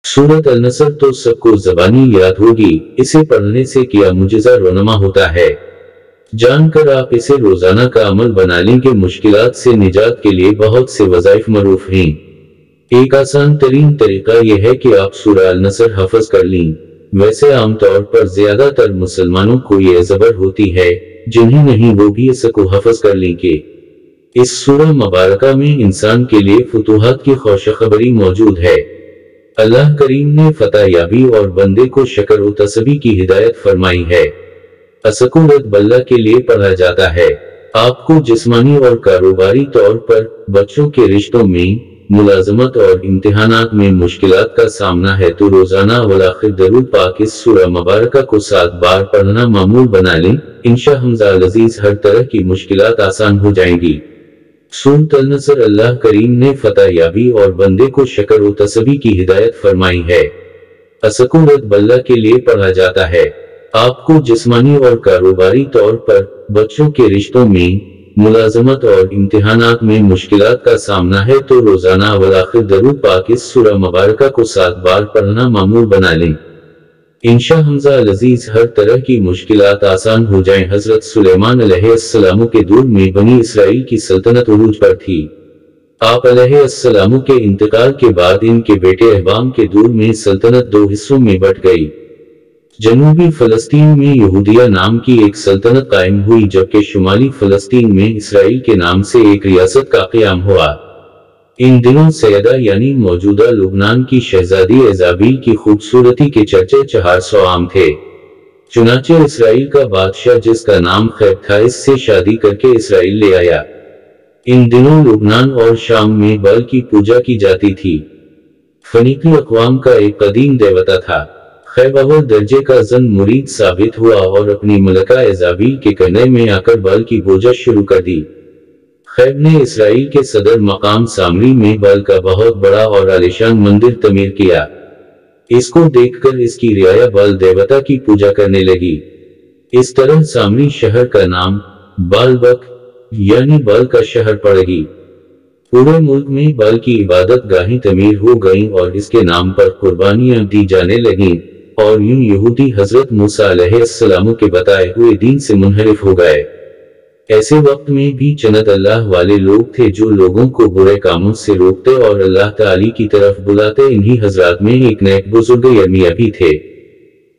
सूरत अल-नसर तो सबको ज़बानी याद होगी, इसे पढ़ने से क्या मुजिज़ा रोनमा होता है। जानकर आप इसे रोजाना का अमल बना लें कि मुश्किलात से निजात के लिए बहुत से वज़ाइफ मरूफ हैं। एक आसान तरीन तरीका यह है कि आप सूरह अल-नसर हफ़ज़ कर लें। वैसे आमतौर पर ज्यादातर मुसलमानों को ये ज़बर होती है, जिन्हें नहीं वो भी इसको हफ़ज़ कर लें कि इस सूरह मुबारका में इंसान के लिए फुतूहात की खुशखबरी मौजूद है। अल्लाह करीम ने फतह याबी और बंदे को शक्र व तस्बीह की हिदायत फरमाई है। असकुरत बल्ला के लिए पढ़ा जाता है। आपको जिस्मानी और कारोबारी तौर पर बच्चों के रिश्तों में, मुलाजमत और इम्तिहानात में मुश्किलात का सामना है तो रोजाना वलाखिर दरूद पाक इस सूरह मुबारका को 7 बार पढ़ना मामूल बना लें। इंशाअल्लाह अज़ीज हर तरह की मुश्किलात आसान हो जाएंगी। सूरत अल-नसर अल्लाह करीम ने फतह याबी और बंदे को शक्र व तस्बीह की हिदायत फरमाई है। असकुरत बल्ला के लिए पढ़ा जाता है। आपको जिस्मानी और कारोबारी तौर पर बच्चों के रिश्तों में, मुलाजमत और इम्तिहानात में मुश्किलात का सामना है तो रोजाना वलाखिर दरूद पाक इस सूरह मुबारका को 7 बार पढ़ना मामूल बना लें। इंशाअल्लाह अज़ीज हर तरह की मुश्किलात आसान हो जाएं। हजरत सुलेमान अलैहिस्सलाम के दौर में बनी इसराइल की सल्तनत उरूज पर थी। आप अलैहिस्सलाम के इंतकाल के बाद इनके बेटे अहबाम के दौर में सल्तनत 2 हिस्सों में बट गई। जनूबी फलस्तीन में यहूदिया नाम की एक सल्तनत कायम हुई, जबकि शुमाली फलस्तीन में इसराइल के नाम से एक रियासत का क़याम हुआ। इन दिनों सैयदा यानी मौजूदा लुबनान की शहजादी एजाबील की खूबसूरती के चर्चे 400 आम थे। चुनाचे इसराइल का बादशाह जिसका नाम खैब था, इससे शादी करके इसराइल ले आया। इन दिनों लुबनान और शाम में बाल की पूजा की जाती थी। फनीकी अक़वाम का एक कदीम देवता था। खैब अव्वल दर्जे का जन मुरीद साबित हुआ और अपनी मलका एजाबील के कहने में आकर बाल की पूजा शुरू कर दी। खैब ने इसराइल के सदर मकाम सामरी में बाल का बहुत बड़ा और आलीशान मंदिर तमीर किया। इसको देखकर इसकी रियाया बाल देवता की पूजा करने लगी। इस तरह सामरी शहर का नाम बालबक यानी बाल का शहर पड़ेगी। पूरे मुल्क में बाल की इबादत गाहें तमीर हो गईं और इसके नाम पर कुर्बानियां दी जाने लगीं और यूं यहूदी हजरत मूसा अलैहिस्सलाम के बताए हुए दीन से मुनहरिफ हो गए। ऐसे वक्त में भी चंद अल्लाह वाले लोग थे जो लोगों को बुरे कामों से रोकते और अल्लाह ताली की तरफ बुलाते। इन्हीं हजरात में एक नेक बुजुर्ग यर्मिया भी थे।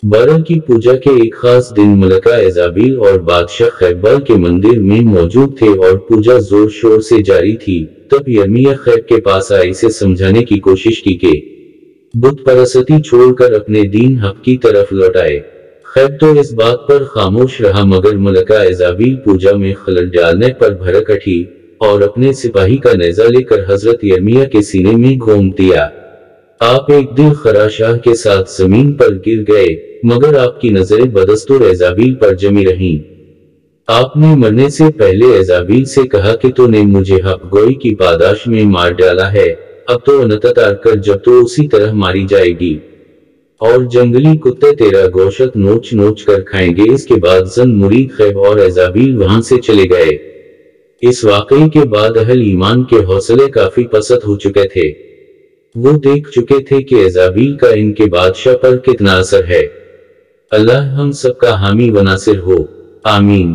बाल की पूजा के एक खास दिन मलका एजाबील और बादशाह खैब बाल के मंदिर में मौजूद थे और पूजा जोर शोर से जारी थी। तब यर्मिया खैब के पास आए, इसे समझाने की कोशिश की कि बुत परस्ती छोड़कर अपने दीन हक की तरफ लौट आए। खैब तो इस बात पर खामोश रहा, मगर मलका एजाबील पूजा में खलल डालने पर भड़क उठी और अपने सिपाही का नेजा लेकर हजरत यर्मिया के सीने में घोंप दिया। आप एक दिल खराशाह के साथ जमीन पर गिर गए, मगर आपकी नजरें बदस्तूर एजाबील पर जमी रहीं। आपने मरने से पहले एजाबील से कहा कि तूने मुझे हक गोई की पादाश में मार डाला है, अब तो अनततार कर जब तो उसी तरह मारी जाएगी और जंगली कुत्ते तेरा गोश्त नोच नोच कर खाएंगे। इसके बाद जन मुरीद खैब और एजाबील वहां से चले गए। इस वाकई के बाद अहल ईमान के हौसले काफी पस्त हो चुके थे। वो देख चुके थे कि एजाबील का इनके बादशाह पर कितना असर है। अल्लाह हम सबका हामी व नासिर हो, आमीन।